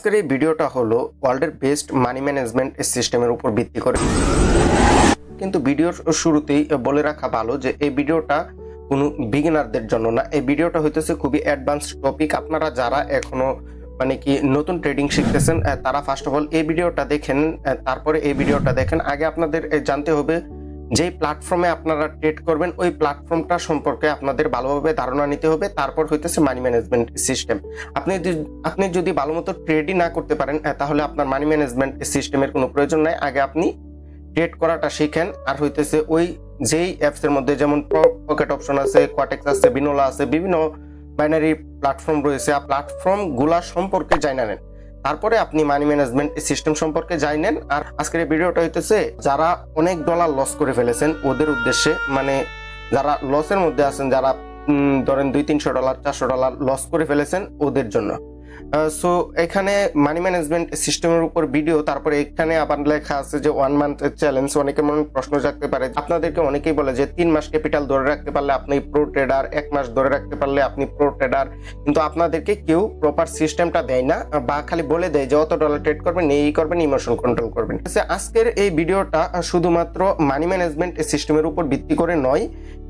আজকের এই ভিডিওটা হলো ওয়ার্ল্ডের বেস্ট মানি ম্যানেজমেন্ট সিস্টেমের উপর ভিত্তি করে। কিন্তু ভিডিওর শুরুতেই বলে রাখা ভালো যে এই ভিডিওটা কোনো বিগিনারদের জন্য না। এই ভিডিওটা হইতেছে খুবই অ্যাডভান্স টপিক। আপনারা যারা এখনো নতুন ট্রেডিং শিখতেছেন তারা ফার্স্ট অফ অল এই ভিডিওটা দেখেন, তারপরে এই ভিডিওটা দেখেন। আগে আপনাদের জানতে হবে যেই প্ল্যাটফর্মে আপনারা ট্রেড করবেন ওই প্ল্যাটফর্মটা সম্পর্কে আপনাদের ভালোভাবে ধারণা নিতে হবে। তারপর হইতেছে মানি ম্যানেজমেন্ট সিস্টেম। আপনি যদি ভালো মতো ট্রেডই না করতে পারেন তাহলে আপনার মানি ম্যানেজমেন্ট সিস্টেমের কোনো প্রয়োজন নাই। আগে আপনি ট্রেড করাটা শিখেন। আর হইতেছে ওই যেই অ্যাপসের মধ্যে যেমন পকেট অপশন আছে, কোয়াটেক্স আছে, বিনোলা আছে, বিভিন্ন বাইনারি প্ল্যাটফর্ম রয়েছে, প্ল্যাটফর্ম গুলা সম্পর্কে জানা নেন। তারপরে আপনি মানি ম্যানেজমেন্ট সিস্টেম সম্পর্কে জানেন। আর আজকের এই ভিডিওটা হইতেছে যারা অনেক ডলার লস করে ফেলেছেন ওদের উদ্দেশ্যে, যারা লসের মধ্যে আছেন, যারা ধরেন $200-300 $400 লস করে ফেলেছেন ওদের জন্য। সো এখানে মানি ম্যানেজমেন্ট সিস্টেমের উপর ভিডিও। তারপরে এখানে আবার লেখা আছে যে 1 মান্থ চ্যালেঞ্জ। অনেকে মনে প্রশ্ন জাগতে পারে, আপনাদেরকে অনেকেই বলে যে 3 মাস ক্যাপিটাল ধরে রাখতে পারলে আপনি প্রো ট্রেডার, 1 মাস ধরে রাখতে পারলে আপনি প্রো ট্রেডার। কিন্তু আপনাদেরকে কেউ প্রপার সিস্টেমটা দেয় না, বা খালি বলে দেয় যে অত ডলার ট্রেড করবেন, এই করবেন, ইমোশন কন্ট্রোল করবেন। আজকের এই ভিডিওটা শুধুমাত্র মানি ম্যানেজমেন্ট সিস্টেমের উপর ভিত্তি করে নয়,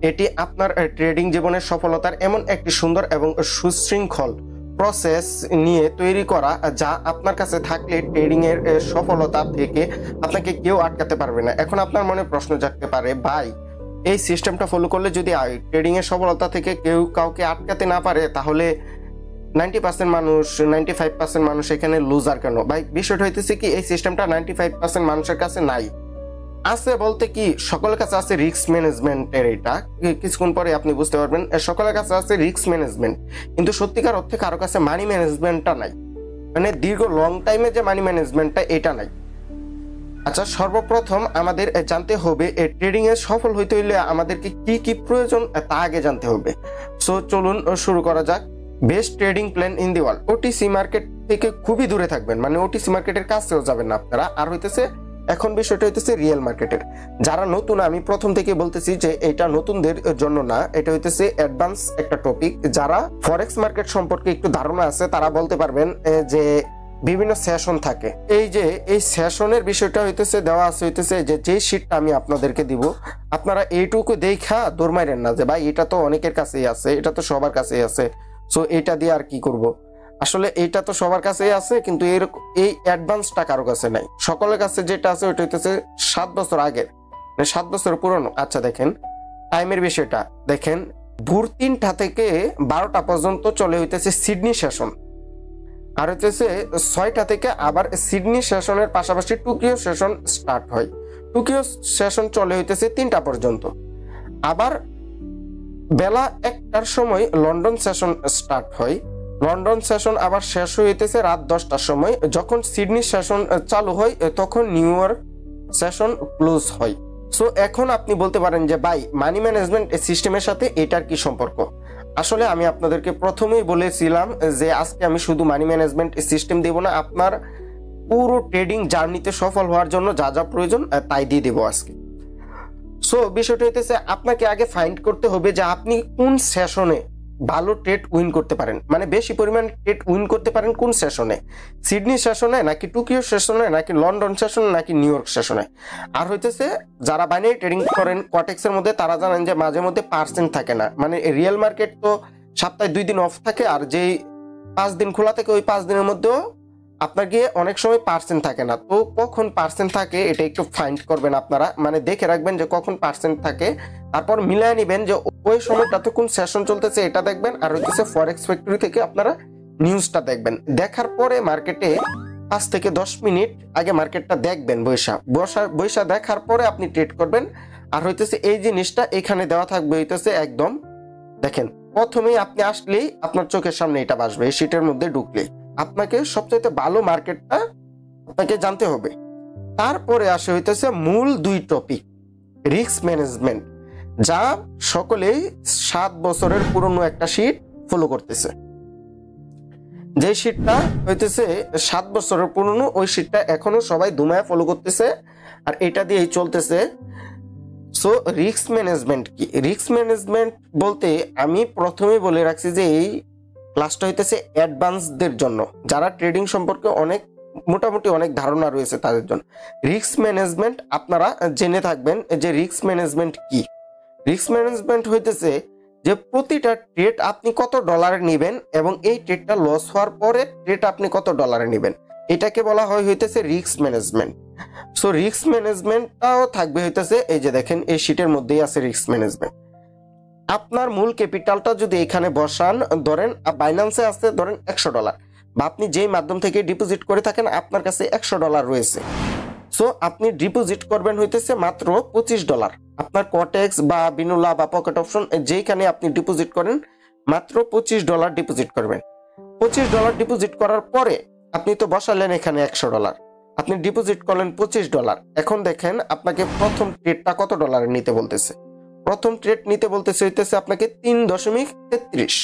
এটি আপনার ট্রেডিং জীবনের সফলতার এমন একটি সুন্দর এবং সুশৃঙ্খল প্রসেস নিয়ে তৈরি করা, যা আপনার কাছে থাকলে ট্রেডিং এর সফলতা থেকে আপনাকে কেউ আটকাতে পারবে না। এখন আপনার মনে প্রশ্ন জাগতে পারে, ভাই এই সিস্টেমটা ফলো করলে যদি ট্রেডিং এর সফলতা থেকে কেউ কাউকে আটকাতে না পারে তাহলে 90% মানুষ, 95% মানুষ এখানে লুজার কেন? ভাই বিষয়টা হইতেছে কি, এই সিস্টেমটা 95% মানুষের কাছে নাই। আছে বলতে কি, সকলের কাছে আছে রিস্ক ম্যানেজমেন্টের। এটা কিছুক্ষণ পরে আপনি বুঝতে পারবেন। সকলের কাছে আছে রিস্ক ম্যানেজমেন্ট, কিন্তু সত্যিকার অর্থে কারো কাছে মানি ম্যানেজমেন্টটা নাই। দীর্ঘ লং টাইমে যে মানি ম্যানেজমেন্টটা এটা নাই। আচ্ছা, সর্বপ্রথম আমাদের জানতে হবে ট্রেডিং এ সফল হইতে হইলে আমাদেরকে কি কি প্রয়োজন তা আগে জানতে হবে। সো চলুন শুরু করা যাক। Best trading plan in the world. OTC market থেকে খুবই দূরে থাকবেন, ওটিসি মার্কেটের কাছেও যাবেন না আপনারা। আর হইতেছে এখন বিষয়টা হইতেছে রিয়েল মার্কেটের। যারা নতুন, আমি প্রথম থেকে বলতেছি যে এটা নতুনদের জন্য না, এটা হইতেছে অ্যাডভান্স একটা টপিক। যারা ফরেক্স মার্কেট সম্পর্কে একটু ধারণা আছে তারা বলতে পারবেন যে বিভিন্ন সেশন থাকে। এই যে এই সেশনের বিষয়টা হইতেছে দেওয়া আছে হইতেছে যে শীটটা আমি আপনাদেরকে দিব, আপনারা এইটুকু দেখা দৌড় মাইরেন না যে ভাই এটা তো অনেকের কাছেই আছে, এটা তো সবার কাছেই আছে, সো এটা দিয়ে আর কি করব। আসলে এইটা তো সবার কাছেই আছে, কিন্তু এই অ্যাডভান্সটা কারো কাছে নাই। সকলের কাছে যেটা আছে ওইটা হইতেছে 7 বছর আগের, 7 বছর পুরনো। আচ্ছা দেখেন টাইমের বিষয়টা দেখেন, ভোর 3টা থেকে 12টা পর্যন্ত চলে হইতেছে সিডনি সেশন। আর হইতেছে 6টা থেকে আবার সিডনি সেশনের পাশাপাশি টোকিও সেশন স্টার্ট হয়। টোকিও সেশন চলে হইতেছে 3টা পর্যন্ত। আবার বেলা 1টার সময় লন্ডন সেশন স্টার্ট হয়। লন্ডন সেশন আবার শেষ হইতেছে রাত 10টার সময়। যখন সিডনি সেশন চালু হয় তখন নিউ ইয়র্ক সেশন ক্লোজ হয়। সো এখন আপনি বলতে পারেন যে ভাই মানি ম্যানেজমেন্ট সিস্টেমের সাথে এটার কি সম্পর্ক? আসলে আমি আপনাদেরকে প্রথমেই বলেছিলাম যে আজকে আমি শুধু মানি ম্যানেজমেন্ট সিস্টেম দেব না, আপনার পুরো ট্রেডিং জার্নিতে সফল হওয়ার জন্য যা যা প্রয়োজন তাই দিয়ে দেবো আজকে। সো বিষয়টা হইতেছে আপনাকে আগে ফাইন্ড করতে হবে যে আপনি কোন সেশনে ভালো ট্রেড উইন করতে পারেন, বেশি পরিমাণ ট্রেড উইন করতে পারেন কোন সেশনে, সিডনি সেশনে নাকি টোকিও সেশনে নাকি লন্ডন সেশনে নাকি নিউ ইয়র্ক সেশনে। আর হইতেছে যারা বাইনারি ট্রেডিং করেন কোয়াটেক্সের মধ্যে তারা জানেন যে মাঝে মধ্যে পার্সেন্ট থাকে না, রিয়েল মার্কেট তো সপ্তাহে 2 দিন অফ থাকে, আর যেই 5 দিন খোলা থাকে ওই 5 দিনের মধ্যেও আপনার গিয়ে অনেক সময় পার্সেন্ট থাকে না। তো কখন পার্সেন্ট থাকে এটা একটু ফাইন্ড করবেন আপনারা, দেখে রাখবেন যে কখন পার্সেন্ট থাকে, তারপর মিলাই নিবেন যে ওই সময়টাতে কোন সেশন চলতেছে এটা দেখবেন। আর হইতেছে ফরেক্স ফ্যাক্টরি থেকে আপনারা নিউজটা দেখার পরে মার্কেটে 5 থেকে 10 মিনিট আগে মার্কেটটা দেখবেন, বৈশা দেখার পরে আপনি ট্রেড করবেন। আর হইতেছে এই জিনিসটা এখানে দেওয়া থাকবে হইতেছে একদম দেখেন, প্রথমেই আপনি আসলেই আপনার চোখের সামনে এটা বাসবে। এই শীটের মধ্যে ঢুকলেই আপনাকে সবচাইতে ভালো মার্কেটটা আপনাকে জানতে হবে। তারপরে আসে হইতেছে মূল 2 টপিক, রিস্ক ম্যানেজমেন্ট, যা সকলেই 7 বছরের পুরনো একটা শীট ফলো করতেছে। যে শীটটা হইতেছে 7 বছরের পুরনো, ওই শীটটা এখনো সবাই দুমায় ফলো করতেছে, আর এটা দিয়েই চলতেছে। সো রিস্ক ম্যানেজমেন্ট কি? রিস্ক ম্যানেজমেন্ট বলতে আমি প্রথমেই বলে রাখছি যে এই ক্লাসটা হইতেছে অ্যাডভান্সদের জন্য, যারা ট্রেডিং সম্পর্কে মোটামুটি অনেক ধারণা রয়েছে তাদের জন্য। রিস্ক ম্যানেজমেন্ট আপনারা জেনে থাকবেন যে রিস্ক ম্যানেজমেন্ট কি। রিস্ক ম্যানেজমেন্ট হইতেছে যে প্রতিটা ট্রেড আপনি কত ডলারে নেবেন এবং এই ট্রেডটা লস হওয়ার পরে ট্রেড আপনি কত ডলারে নেবেন, এটাকে বলা হয় হইতেছে রিস্ক ম্যানেজমেন্ট। সো রিস্ক ম্যানেজমেন্টটাও থাকবে হইতেছে এই যে দেখেন এই শীটের মধ্যেই আছে রিস্ক ম্যানেজমেন্ট। আপনার মূল ক্যাপিটালটা যদি এখানে বসান, ধরেন বাইন্যান্সে আছে ধরেন $100, বা আপনি যেই মাধ্যম থেকে ডিপোজিট করে থাকেন আপনার কাছে $100 রয়েছে। সো আপনি ডিপোজিট করবেন হইতেছে মাত্র $25। আপনার কটেক্স বা বিনুলা বা পকেট অপশন যেইখানে আপনি ডিপোজিট করেন মাত্র $25 ডিপোজিট করবেন। $25 ডিপোজিট করার পরে আপনি তো বসালেন এখানে $100, আপনি ডিপোজিট করলেন $25। এখন দেখেন আপনাকে প্রথম ট্রেডটা কত ডলারে নিতে বলতেছে। প্রথম ট্রেড নিতে বলতেছে হইতেছে আপনাকে 3.33।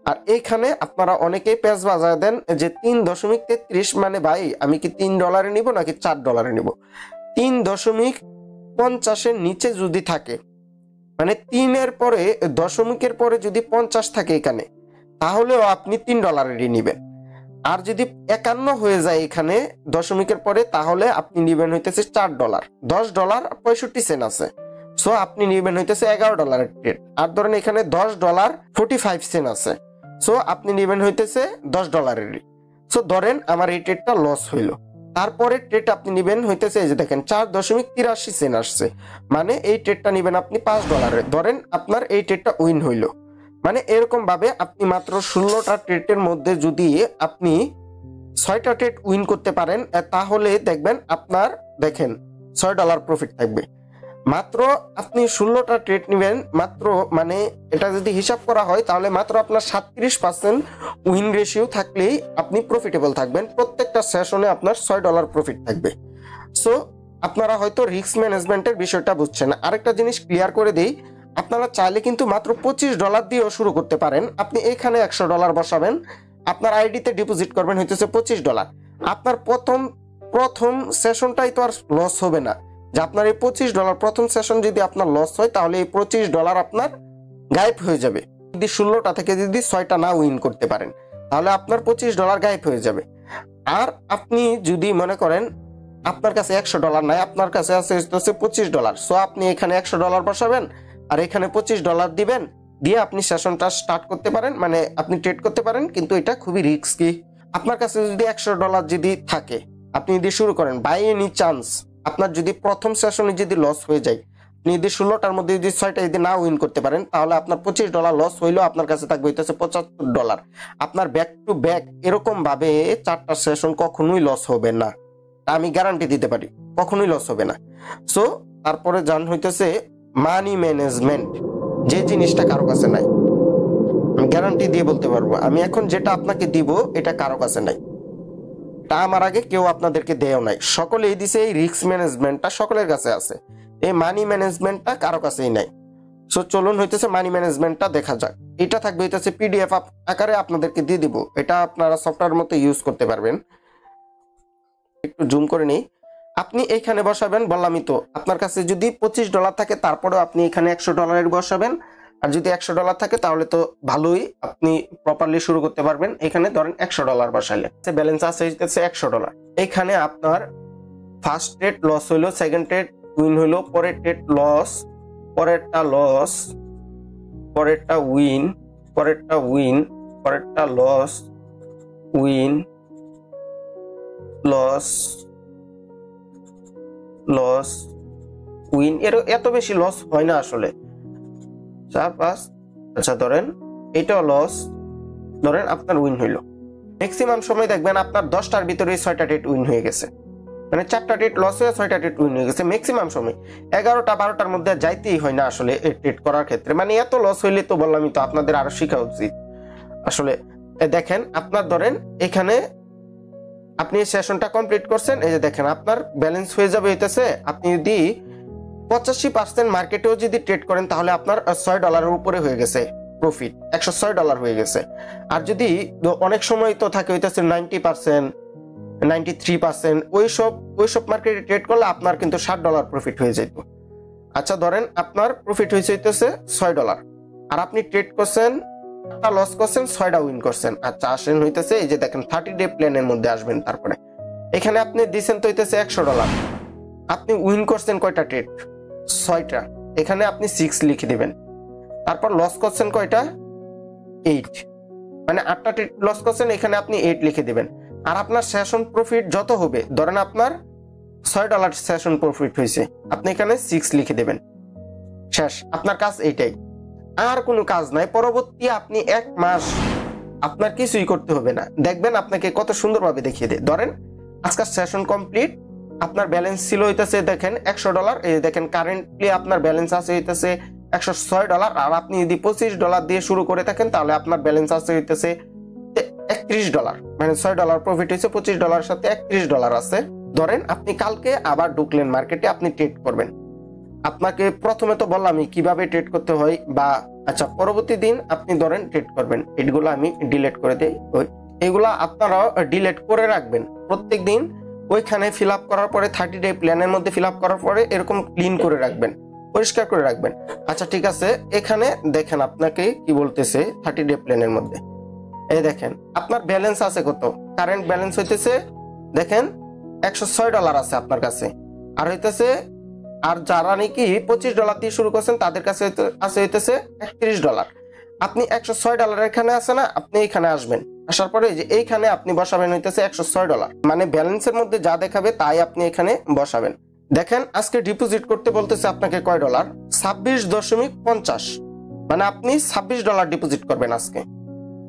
আর এইখানে আপনারা অনেকেই পেজ বাজায় দেন যে 3.33 মানে ভাই আমি কি $3 নিব নাকি $4 নিব। 3.50 নিচে যদি থাকে, মানে 3 পরে দশমিকের পরে যদি 50 থাকে এখানে, তাহলেও আপনি $3 নিবেন। আর যদি 51 হয়ে যায় এখানে দশমিকের পরে, তাহলে আপনি নিবেন হইতেছে $4। $10.65 আছে। সো আপনি নিবেন হইতেছে $11 ট্রেড। আর ধরেন এখানে $10.45 আছে। সো আপনি নিবেন হইতেছে $10। সো ধরেন আমার এই ট্রেডটা লস হইল, তারপরে ট্রেড আপনি নিবেন হইতেছে এই যে দেখেন $4.83 আসছে, মানে এই ট্রেডটা নিবেন আপনি $5। ধরেন আপনার এই ট্রেডটা উইন হইল। মানে এরকম ভাবে আপনি মাত্র 16টা ট্রেডের মধ্যে যদি আপনি 6টা ট্রেড উইন করতে পারেন, তাহলে দেখবেন আপনার দেখেন $6 প্রফিট থাকবে। মাত্র আপনি 16টা ট্রেড নেবেন মাত্র, মানে এটা যদি হিসাব করা হয় তাহলে মাত্র আপনার 37% উইন রেশিও থাকলেই আপনি প্রফিটেবল থাকবেন। প্রত্যেকটা সেশনে আপনার $6 প্রফিট থাকবে। সো আপনারা হয়তো রিস্ক ম্যানেজমেন্টের বিষয়টা বুঝছেন। আরেকটা জিনিস ক্লিয়ার করে দেই, আপনারা চাইলে কিন্তু মাত্র $25 দিয়েও শুরু করতে পারেন। আপনি এখানে $100 বসাবেন, আপনার আইডিতে ডিপোজিট করবেন হইতেছে $25। আপনার প্রথম সেশনটাই তো আর লস হবে না, যে আপনার এই $25 প্রথম সেশন যদি আপনার লস হয় তাহলে এই $25 আপনার গায়েব হয়ে যাবে। যদি 16টা থেকে যদি 6টা না উইন করতে পারেন তাহলে আপনার $25 গায়েব হয়ে যাবে। আর আপনি যদি মনে করেন আপনার কাছে $100 নাই, আপনার কাছে আছে $25, সো আপনি এখানে $100 বসাবেন আর এখানে $25 দিবেন, দিয়ে আপনি সেশনটা স্টার্ট করতে পারেন, মানে আপনি ট্রেড করতে পারেন। কিন্তু এটা খুবই রিস্কি। আপনার কাছে যদি $100 যদি থাকে, আপনি যদি শুরু করেন, বাই এনি চান্স আপনার যদি প্রথম সেশনে যদি লস হয়ে যায়, আপনি যদি 16টার মধ্যে যদি 6টা যদি না উইন করতে পারেন, তাহলে আপনার $25 লস হইলেও আপনার কাছে থাকবে হইতেছে $75। আপনার ব্যাক টু ব্যাক এরকম ভাবে 4টা সেশন কখনোই লস হবে না, আমি গ্যারান্টি দিতে পারি, কখনোই লস হবে না। সো তারপরে জান হইতেছে মানি ম্যানেজমেন্ট, যে জিনিসটা কারো কাছে নাই, আমি গ্যারান্টি দিয়ে বলতে পারবো, আমি এখন যেটা আপনাকে দিব এটা কারো কাছে নাই, তা আমার আগে কেউ আপনাদেরকে দেয়ও নাই। সকলেই দিছে এই রিস্ক ম্যানেজমেন্টটা সকলের কাছে আছে, এই মানি ম্যানেজমেন্টটা কারো কাছেই নাই। সো চলুন হইতেছে মানি ম্যানেজমেন্টটা দেখা যাক। এটা থাকবে হইতেছে পিডিএফ আকারে আপনাদেরকে দিয়ে দিব, এটা আপনারা সফটওয়্যার মতো ইউজ করতে পারবেন। একটু জুম করে নিই। আপনি এইখানে বসাবেন, বললামই তো আপনার কাছে যদি $25 থাকে তারপরেও আপনি এখানে $100 বসাবেন, আর যদি $100 থাকে তাহলে তো ভালোই, আপনি প্রপারলি শুরু করতে পারবেন। এখানে ধরেন $100 বসাইলে ব্যালেন্স আছে $100। এখানে আপনার ফার্স্ট ট্রেড লস হইলো, সেকেন্ড ট্রেড উইন হইলো, পরের ট্রেড লস, পরেরটা লস, পরেরটা উইন, পরেরটা উইন, পরেরটা loss, win, loss, loss, win. এত বেশি লস হয় না আসলে, 4-5। আচ্ছা ধরেন এটাও লস, ধরেন আপনার উইন হইলো। ম্যাক্সিমাম সময় দেখবেন আপনার 10টার ভিতরে 6টা ট্রেড উইন হয়ে গেছে, মানে 4টা ট্রেড লস হয়ে 6টা ট্রেড উইন হয়ে গেছে। ম্যাক্সিমাম সময় 11টা-12টার মধ্যে যাইতেই হয় না আসলে এই ট্রেড করার ক্ষেত্রে। মানে এত লস হইলে তো বললামই তো আপনাদের আরো শেখা উচিত আসলে। দেখেন আপনার ধরেন এখানে আপনি সেশনটা কমপ্লিট করছেন, এই যে দেখেন আপনার ব্যালেন্স হয়ে যাবে হইতেছে, আপনি যদি 85% মার্কেটেও যদি ট্রেড করেন তাহলে আপনার $6 উপরে হয়ে গেছে প্রফিট, $106 হয়ে গেছে। আর যদি অনেক সময় তো থাকে হইতেছে 90%, 93%, ওইসব মার্কেটে ট্রেড করলে আপনার কিন্তু $60 প্রফিট হয়ে যেত। আচ্ছা ধরেন আপনার প্রফিট হয়েছে হইতেছে $6, আর আপনি ট্রেড করছেন একটা লস করছেন 6টা উইন করছেন। আচ্ছা আসেন হইতেছে এই যে দেখেন 30 ডে প্ল্যানের মধ্যে আসবেন। তারপরে এখানে আপনি দিছেন তো হইতেছে $100, আপনি উইন করছেন কয়টা ট্রেড? 6টা। এখানে আপনি 6 লিখে দিবেন। তারপর লস করছেন কয়টা? 8, মানে 8টা ট্রেড লস করছেন, এখানে আপনি 8 লিখে দিবেন। আর আপনার সেশন প্রফিট যত হবে, ধরেন আপনার $6 সেশন প্রফিট হয়েছে, আপনি এখানে 6 লিখে দেবেন। শেষ, আপনার কাজ এইটাই, আর কোনো কাজ নাই। পরবর্তী আপনি 1 মাস আপনার কিছুই করতে হবে না। দেখবেন আপনাকে কত সুন্দরভাবে দেখিয়ে দেয়। ধরেন আজকের সেশন কমপ্লিট, আপনার ব্যালেন্স ছিল হইতেছে দেখেন $100, এই দেখেন কারেন্টলি আপনার ব্যালেন্স আছে হইতেছে $106। আর আপনি যদি $25 দিয়ে শুরু করে থাকেন তাহলে আপনার ব্যালেন্স আছে হইতেছে $31, মানে $6 প্রফিট হয়েছে, $25 সাথে $31 আছে। ধরেন আপনি কালকে আবার ঢুকলেন মার্কেটে, আপনি ট্রেড করবেন। আপনাকে প্রথমে তো বললাম কিভাবে ট্রেড করতে হয়, বা আচ্ছা পরবর্তী দিন আপনি ধরেন ট্রেড করবেন। এগুলো আমি ডিলিট করে দেই, এগুলা আপনারাও ডিলিট করে রাখবেন প্রত্যেক দিন। ওইখানে ফিল আপ করার পরে 30 ডে প্ল্যানের মধ্যে ফিল আপ করার পরে এরকম ক্লিন করে রাখবেন, পরিষ্কার করে রাখবেন। আচ্ছা ঠিক আছে, এখানে দেখেন আপনাকে কি বলতেছে 30 ডে প্ল্যানের মধ্যে। এই দেখেন আপনার ব্যালেন্স আছে কত, কারেন্ট ব্যালেন্স হইতেছে দেখেন $106 আছে আপনার কাছে। আর হইতেছে, আর যারা নাকি $25 দিয়ে শুরু করছেন তাদের কাছে আছে হইতেছে $31। আপনি $106 এখানে আছে না, আপনি এখানে আসবেন। আসার পরে যে এইখানে আপনি বসাবেন হইতেছে $106, মানে ব্যালেন্সের মধ্যে যা দেখাবে তাই আপনি এখানে বসাবেন। দেখেন আজকে ডিপোজিট করতে বলতেছে আপনাকে কয় ডলার? 26.50, মানে আপনি $26 ডিপোজিট করবেন আজকে।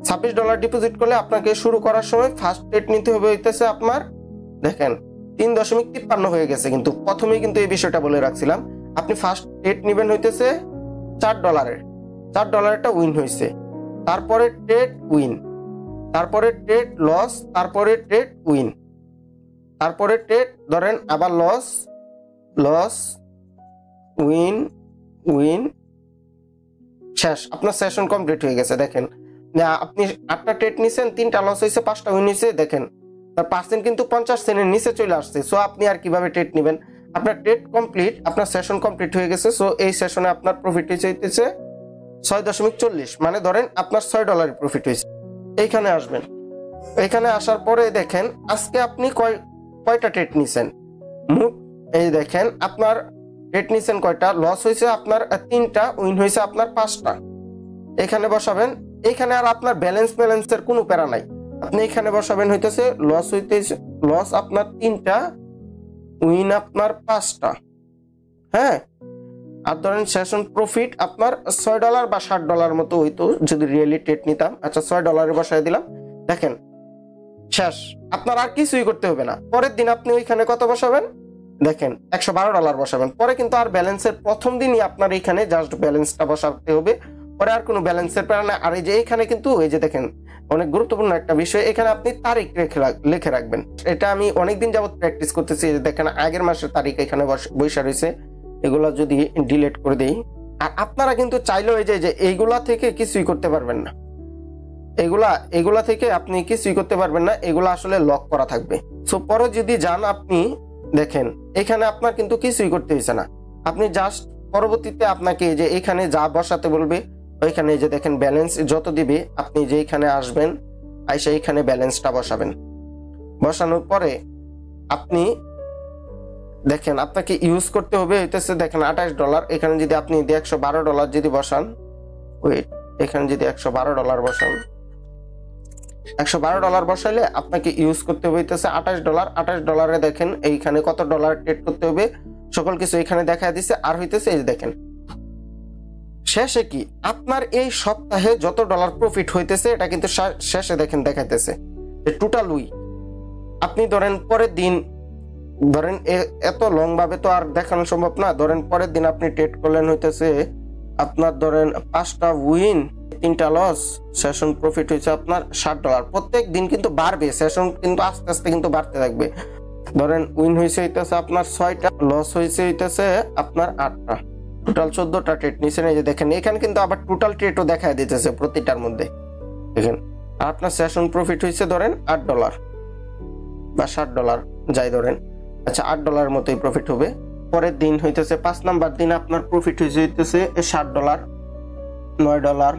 $26 ডিপোজিট করলে আপনাকে শুরু করার সময় ফার্স্ট ট্রেড নিতে হবে হইতেছে আপনার দেখেন 3.53 হয়ে গেছে, কিন্তু প্রথমেই কিন্তু এই বিষয়টা বলে রাখছিলাম। আপনি ফার্স্ট ট্রেড নেবেন হইতেছে $4, $4 উইন হয়েছে, তারপরে ট্রেড উইন, তারপরে ট্রেড লস, তারপরে ট্রেড উইন, তারপরে ট্রেড ধরেন আবার লস, লস, উইন, উইন, শেষ। আপনার সেশন কমপ্লিট হয়ে গেছে। দেখেন আপনি 8টা ট্রেড নিছেন, 3টা লস হয়েছে, 5টা উইন হয়েছে। দেখেন তার পার্সেন্ট কিন্তু 50 সেন্টের নিচে চলে আসছে। সো আপনি আর কিভাবে ট্রেড নেবেন? আপনার ট্রেড কমপ্লিট, আপনার সেশন কমপ্লিট হয়ে গেছে। সো এই সেশনে আপনার প্রফিট হইতেছে 6.40, মানে ধরেন আপনার $6 প্রফিট হয়েছে। এইখানে আসবেন, এইখানে আসার পরে দেখেন আজকে আপনি কয়টা ট্রেড নিছেন। এই দেখেন আপনার ট্রেড নিছেন কয়টা, লস হয়েছে আপনার 3টা, উইন হয়েছে আপনার 5টা। এখানে বসাবেন। এইখানে আর আপনার ব্যালেন্সের কোনো প্যারা নাই। আপনি এখানে বসাবেন হইতেছে লস আপনার 3টা, উইন আপনার 5টা। হ্যাঁ, আর ধরেন সেশন প্রফিট আপনার $6 বা $60 মতো হইতো যদি রিয়েলি ট্রেড নিতাম। আচ্ছা $6 বসায় দিলাম। দেখেন শেষ, আপনার আর কিছুই করতে হবে না। পরের দিন আপনি ওইখানে কত বসাবেন? দেখেন $112 বসাবেন। পরে কিন্তু আর ব্যালেন্সের প্রথম দিনই আপনার এখানে জাস্ট ব্যালেন্সটা বসাতে হবে, পরে আর কোনো ব্যালেন্সের প্যারা না। আর এই যে এখানে কিন্তু এই যে দেখেন অনেক গুরুত্বপূর্ণ একটা বিষয়, এখানে আপনি তারিখ লিখে রাখবেন। এটা আমি অনেকদিন যাবত প্র্যাকটিস করতেছি। দেখেন আগের মাসের তারিখ এখানে বসে রয়েছে, এগুলা যদি ডিলিট করে দেই। আর আপনারা কিন্তু চাইলেও এই যে এইগুলা থেকে কিছুই করতে পারবেন না, এগুলা থেকে আপনি কিছুই করতে পারবেন না, এগুলা আসলে লক করা থাকবে। সো পরে যদি যান আপনি দেখেন এখানে আপনার কিন্তু কিছুই করতে হয়েছে না। আপনি জাস্ট পরবর্তীতে আপনাকে যে এখানে যা বসাতে বলবে ওইখানে যে দেখেন ব্যালেন্স যত দিবে আপনি যে এখানে আসবেন, আইসা এখানে ব্যালেন্সটা বসাবেন। বসানোর পরে আপনি দেখেন আপনাকে ইউজ করতে হবে হইতেছে দেখেন $28। এখানে যদি আপনি $112 যদি বসান, ওয়েট, এখানে যদি $112 বসান, $112 বসাইলে আপনাকে ইউজ করতে হবে হইতেছে $28। $28 দেখেন এইখানে কত ডলার ট্রেড করতে হবে সকল কিছু এখানে দেখা দিচ্ছে। আর হইতেছে এই দেখেন শেষে কি আপনার এই সপ্তাহে যত ডলার প্রফিট হইতেছে এটা কিন্তু শেষে দেখেন দেখাইতেছে টোটাল উইক। আপনি ধরেন পরের দিন, ধরেন এত লং ভাবে তো আর দেখানো সম্ভব না। ধরেন পরের দিন আপনি ট্রেড করলেন হইতেছে আপনার ধরেন 5টা উইন, 3টা লস, সেশন প্রফিট হয়েছে আপনার $60। প্রত্যেক দিন কিন্তু বাড়বে, সেশন কিন্তু আস্তে আস্তে কিন্তু বাড়তে থাকবে। ধরেন উইন হয়েছে হইতেছে আপনার 6টা, লস হয়েছে হইতেছে আপনার 8টা, টোটাল 14টা ট্রেড নিছেন। এই যে দেখেন এখানে কিন্তু আবার টোটাল ট্রেডও দেখা দিতেছে প্রতিটার মধ্যে দেখেন। আর আপনার সেশন প্রফিট হয়েছে ধরেন $8 বা $60 যাই ধরেন। আচ্ছা $8 মতোই প্রফিট হবে। পরের দিন হইতেছে 5 নাম্বার দিন আপনার প্রফিট হয়েছে $60, $9,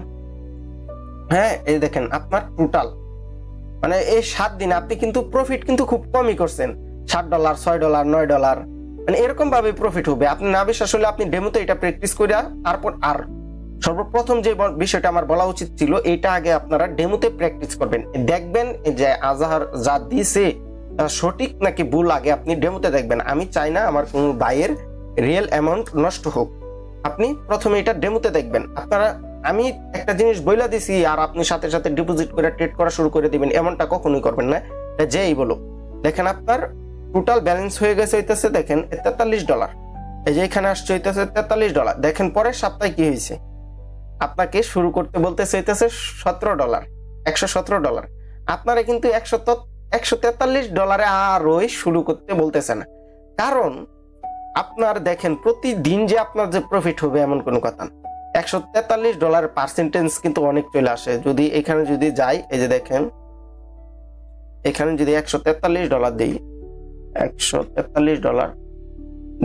হ্যাঁ এই দেখেন আপনার টোটাল মানে এই 7 দিনে আপনি কিন্তু প্রফিট কিন্তু খুব কমই করছেন, $7, $6, $9, মানে এরকম ভাবে প্রফিট হবে। আপনি না বিশ্বাস হলে আপনি ডেমোতে এটা প্র্যাকটিস করে তারপর আর সর্বপ্রথম যে বিষয়টা আমার বলা উচিত ছিল এটা আগে আপনারা ডেমোতে প্র্যাকটিস করবেন, দেখবেন যে আজহার যা দিছে সঠিক নাকি ভুল আগে আপনি ডেমোতে দেখবেন। আমি চাই না আমার কোনো ভাইয়ের রিয়েল অ্যামাউন্ট নষ্ট হোক, আপনি প্রথমে এটা ডেমোতে দেখবেন। আপনারা আমি একটা জিনিস বইলা দিছি আর আপনি সাথে সাথে ডিপোজিট করে ট্রেড করা শুরু করে দিবেন এমনটা কখনোই করবেন না। যেই বলো দেখেন আপনার টোটাল ব্যালেন্স হয়ে গেছে হইতেছে দেখেন $43, এই যে এখানে আসছে হইতেছে $43। দেখেন পরের সপ্তাহে কি হয়েছে, আপনাকে শুরু করতে বলতেছে হইতেছে $17, $117। আপনারা কিন্তু $143 আরই শুরু করতে বলতেছে না, কারণ আপনার দেখেন প্রতিদিন যে আপনার যে প্রফিট হবে এমন কোনো কথা না। $143 পার্সেন্টেজ কিন্তু অনেক চলে আসে। যদি এখানে যদি যাই এই যে দেখেন এখানে যদি $143 দিই, $143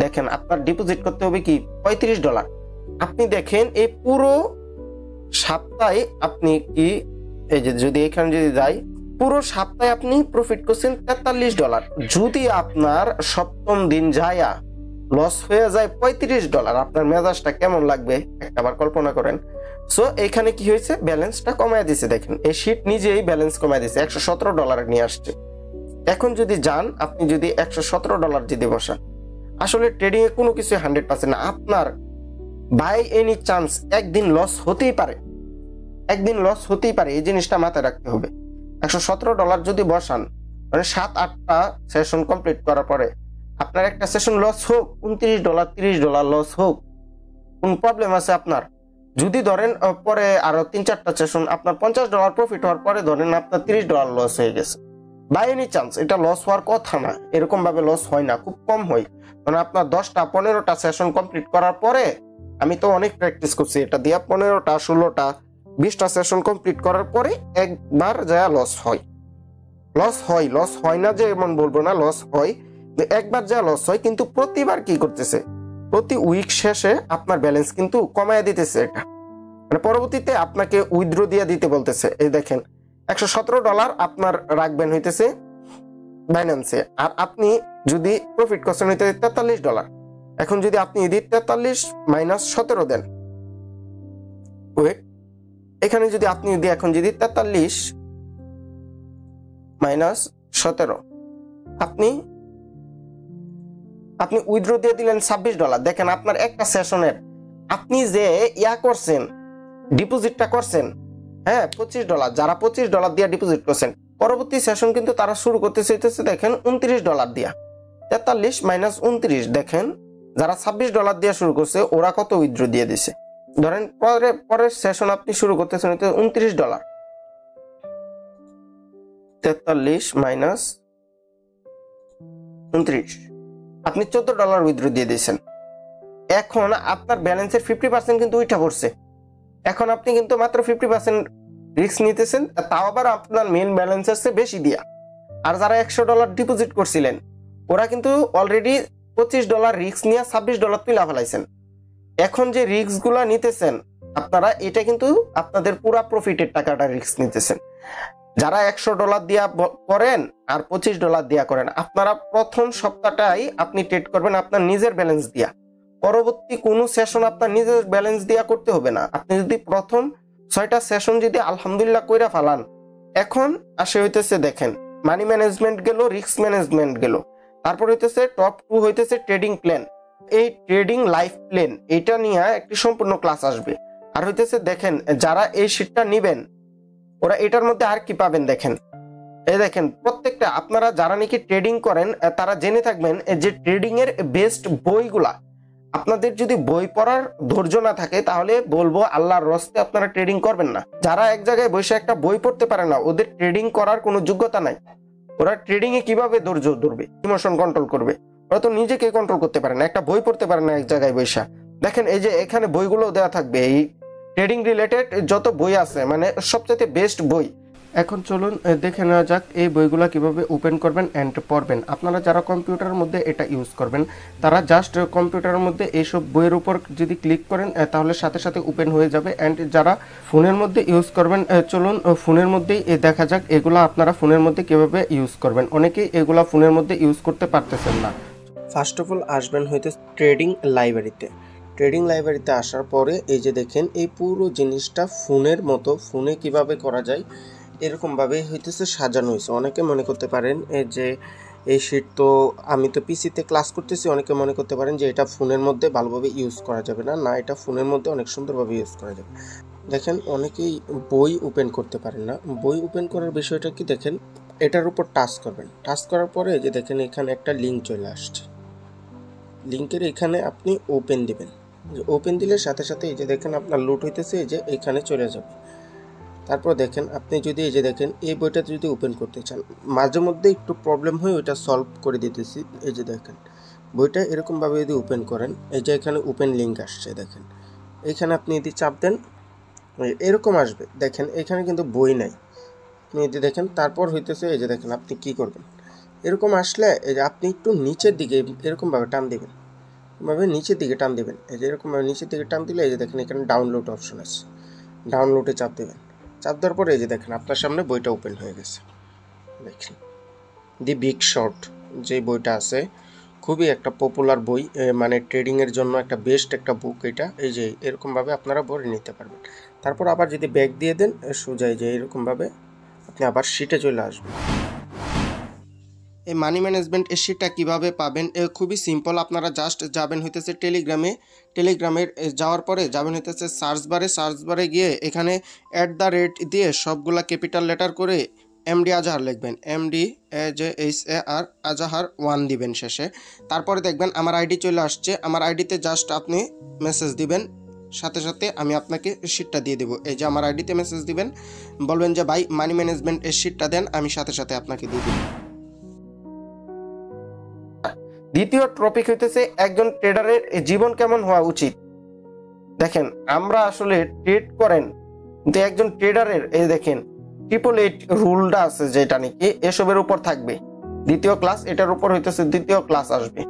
দেখেন আপনার ডিপোজিট করতে হবে কি $35। আপনি দেখেন এই পুরো সপ্তাহে আপনি কি এই যে যদি এখানে যদি যাই পুরো সপ্তাহে আপনি প্রফিট করছেন $43। যদি আপনার সপ্তম দিন যায়া লস হয়ে যায় $35, আপনার মেজাজটা কেমন লাগবে একবার কল্পনা করেন। সো এখানে কি হয়েছে, ব্যালেন্সটা কমায় দিছে। দেখেন এই শীট নিজেই ব্যালেন্স কমায় দিছে, $117 নিয়ে আসছে। এখন যদি যান আপনি যদি $117 যদি বসান, আসলে ট্রেডিং এ কোনো কিছু 100% না। আপনার বাই এনি চান্স একদিন লস হতেই পারে, একদিন লস হতেই পারে, এই জিনিসটা মাথায় রাখতে হবে। $117 যদি বসান মানে 7-8টা সেশন কমপ্লিট করার পরে আপনার একটা সেশন লস হোক $29, $30 লস হোক, কোন প্রবলেম আছে আপনার? যদি ধরেন পরে আরো 3-4টা সেশন আপনার $50 প্রফিট হওয়ার পরে ধরেন আপনার $30 লস হয়ে গেছে, বাই এনি চান্স এটা লস হওয়ার কথা না, এরকম ভাবে লস হয় না, খুব কম হয়। মানে আপনার 10টা-15টা সেশন কমপ্লিট করার পরে, আমি তো অনেক প্র্যাকটিস করছি এটা দিয়া, 15টা 16টা 20টা সেশন কমপ্লিট করার পরে একবার যা লস হয়, লস হয় না যে এমন বলবো না, লস হয়, একবার যা লস হয়। কিন্তু প্রতিবার কি করতেছে, প্রতি উইক শেষে আপনার ব্যালেন্স কিন্তু কমায় দিতেছে। এটা মানে পরবর্তীতে আপনাকে উইথড্র দিয়ে দিতে বলতেছে। এই দেখেন $117 আপনার রাখবেন হইতেছে বাইন্যান্সে, আর আপনি যদি প্রফিট করছেন হইতেছে $43। এখন যদি আপনি 43 - 17 দেন, ওয়েট, এখানে যদি আপনি এখন যদি 43 - 17 আপনি উইথড্র দিয়ে দিলেন $26। দেখেন আপনার একটা সেশনের আপনি যে ইয়া করছেন, ডিপোজিটটা করছেন, হ্যাঁ $25, যারা $25 দিয়ে ডিপোজিট করছেন, পরবর্তী সেশন কিন্তু তারা শুরু করতেছে দেখেন $29 দিয়া। 43 - 29 দেখেন যারা $26 দিয়ে শুরু করছে ওরা কত উইথড্র দিয়ে দিছে। ধরেন পরের সেশন আপনি শুরু করতেছেন $29, 43 - 29 আপনি $14 উইথড্র দিয়ে দিয়েছেন। এখন আপনার ব্যালেন্সের 50% কিন্তু উঠা পড়ছে। এখন আপনি কিন্তু মাত্র 50% রিস্ক নিতেছেন, তাও আবার আপনার মেইন ব্যালেন্সের চেয়ে বেশি দিয়া। আর যারা $100 ডিপোজিট করছিলেন ওরা কিন্তু অলরেডি $25 রিস্ক নিয়ে $26 তুলে ফেলাইছেন। এখন যে রিস্ক গুলা নিতেছেন আপনারা, এটা কিন্তু আপনাদের পুরা প্রফিটের টাকাটা রিস্ক নিতেছেন। যারা $100 দিয়া করেন আর $25 দিয়া করেন, আপনারা প্রথম সপ্তাহটাই আপনি ট্রেড করবেন আপনার নিজের ব্যালেন্স দিয়া, পরবর্তী কোনো সেশন আপনার নিজের ব্যালেন্স দিয়া করতে হবে না। আপনি যদি প্রথম 6টা সেশন যদি আলহামদুলিল্লাহ কইরা ফালান, এখন আসে হইতেছে দেখেন মানি ম্যানেজমেন্ট গেল, রিস্ক ম্যানেজমেন্ট গেল, তারপর হইতেছে টপ 2 হইতেছে ট্রেডিং প্ল্যান। এই ট্রেডিং লাইফ প্ল্যান এটা নিয়ে একটি সম্পূর্ণ ক্লাস আসবে। আর হইতেছে দেখেন যারা এই শীটটা নিবেন ওরা এটার মধ্যে আর কি পাবেন দেখেন, এই দেখেন প্রত্যেকটা আপনারা যারা নাকি ট্রেডিং করেন তারা জেনে থাকবেন যে ট্রেডিং এর বেস্ট বইগুলা, আপনাদের যদি বই পড়ার ধৈর্য না থাকে তাহলে বলবো আল্লাহর রস্তে আপনারা ট্রেডিং করবেন না। যারা এক জায়গায় বসে একটা বই পড়তে পারে না, ওদের ট্রেডিং করার কোনো যোগ্যতা নাই। ওরা ট্রেডিং এ কিভাবে ধৈর্য ধরবে, ইমোশন কন্ট্রোল করবে, ওরা তো নিজেকে কন্ট্রোল করতে পারে না, একটা বই পড়তে পারে না এক জায়গায় বসে। দেখেন এই যে এখানে বইগুলো দেওয়া থাকবে, এই ট্রেডিং রিলেটেড যত বই আছে, মানে সবচেয়ে বেস্ট বই এখন চলুন দেখে নেওয়া যাক এই বইগুলো কিভাবে ওপেন করবেন অ্যান্ড পড়বেন। আপনারা যারা কম্পিউটারের মধ্যে এটা ইউজ করবেন তারা জাস্ট কম্পিউটারের মধ্যে এইসব বইয়ের উপর যদি ক্লিক করেন তাহলে সাথে সাথে ওপেন হয়ে যাবে। অ্যান্ড যারা ফোনের মধ্যে ইউজ করবেন চলুন ফোনের মধ্যেই দেখা যাক এগুলো আপনারা ফোনের মধ্যে কিভাবে ইউজ করবেন। অনেকেই এগুলা ফোনের মধ্যে ইউজ করতে পারতেছেন না। ফার্স্ট অফ অল আসবেন হয়তো ট্রেডিং লাইব্রেরিতে। ট্রেডিং লাইব্রেরিতে আসার পরে এই যে দেখেন এই পুরো জিনিসটা ফোনের মতো ফোনে কিভাবে করা যায় এরকমভাবে হইতেছে সাজানো হয়েছে। অনেকে মনে করতে পারেন যে এই শিট তো আমি তো পিসিতে ক্লাস করতেছি, অনেকে মনে করতে পারেন যে এটা ফোনের মধ্যে ভালোভাবে ইউজ করা যাবে না। না, এটা ফোনের মধ্যে অনেক সুন্দরভাবে ইউজ করা যাবে। দেখেন অনেকেই বই ওপেন করতে পারেন না। বই ওপেন করার বিষয়টা কি দেখেন, এটার উপর টাচ করবেন। টাচ করার পরে যে দেখেন এখানে একটা লিঙ্ক চলে আসছে। লিঙ্কের এখানে আপনি ওপেন দিবেন। ওপেন দিলে সাথে সাথে এই যে দেখেন আপনার লোড হইতেছে, এই যে এখানে চলে যাবে। তারপর দেখেন আপনি যদি এই যে দেখেন এই বইটা যদি ওপেন করতে চান, মাঝে মধ্যে একটু প্রবলেম হয়, ওইটা সলভ করে দিতেছি। এই যে দেখেন বইটা এরকমভাবে যদি ওপেন করেন, এই যে এখানে ওপেন লিঙ্ক আসছে, দেখেন এখানে আপনি যদি চাপ দেন এরকম আসবে। দেখেন এখানে কিন্তু বই নাই, আপনি যদি দেখেন তারপর হইতেছে এই যে দেখেন আপনি কি করবেন, এরকম আসলে এই যে আপনি একটু নিচের দিকে এরকমভাবে টান দেবেন, এভাবে নিচের দিকে টান দেবেন। এই যে এরকমভাবে নিচের দিকে টান দিলে এই যে দেখেন এখানে ডাউনলোড অপশন আছে, ডাউনলোডে চাপ দেবেন। চাপ দেওয়ার পরে এই যে দেখেন আপনার সামনে বইটা ওপেন হয়ে গেছে। দেখেন দি বিগ শর্ট যে বইটা আছে, খুবই একটা পপুলার বই, মানে ট্রেডিংয়ের জন্য একটা বেস্ট একটা বুক এটা। এই যে এরকমভাবে আপনারা পড়ে নিতে পারবেন। তারপর আবার যদি ব্যাক দিয়ে দেন সোজাই যে এরকমভাবে আপনি আবার শিটে চলে আসবেন। এই মানি ম্যানেজমেন্ট এই শিটটা কীভাবে পাবেন, খুবই সিম্পল। আপনারা জাস্ট যাবেন হইতেছে টেলিগ্রামের যাওয়ার পরে যাবেন হইতেছে সার্চ বারে গিয়ে এখানে @ দিয়ে সবগুলা ক্যাপিটাল লেটার করে MD আজাহার লিখবেন। MDAJHAR আজাহার 1 দিবেন শেষে। তারপরে দেখবেন আমার আইডি চলে আসছে। আমার আইডিতে জাস্ট আপনি মেসেজ দিবেন, সাথে সাথে আমি আপনাকে শিটটা দিয়ে দেবো। এই যে আমার আইডিতে মেসেজ দিবেন, বলবেন যে ভাই মানি ম্যানেজমেন্ট এই শিটটা দেন, আমি সাথে সাথে আপনাকে দিয়ে দেবো। দ্বিতীয় টপিক হইতেছে একজন ট্রেডারের জীবন কেমন হওয়া উচিত। দেখেন আমরা আসলে ট্রেড করেন, কিন্তু একজন ট্রেডারের এই দেখেন 888 রুলটা আছে যেটা নাকি এসবের উপর থাকবে। দ্বিতীয় ক্লাস এটার উপর হইতেছে দ্বিতীয় ক্লাস আসবে।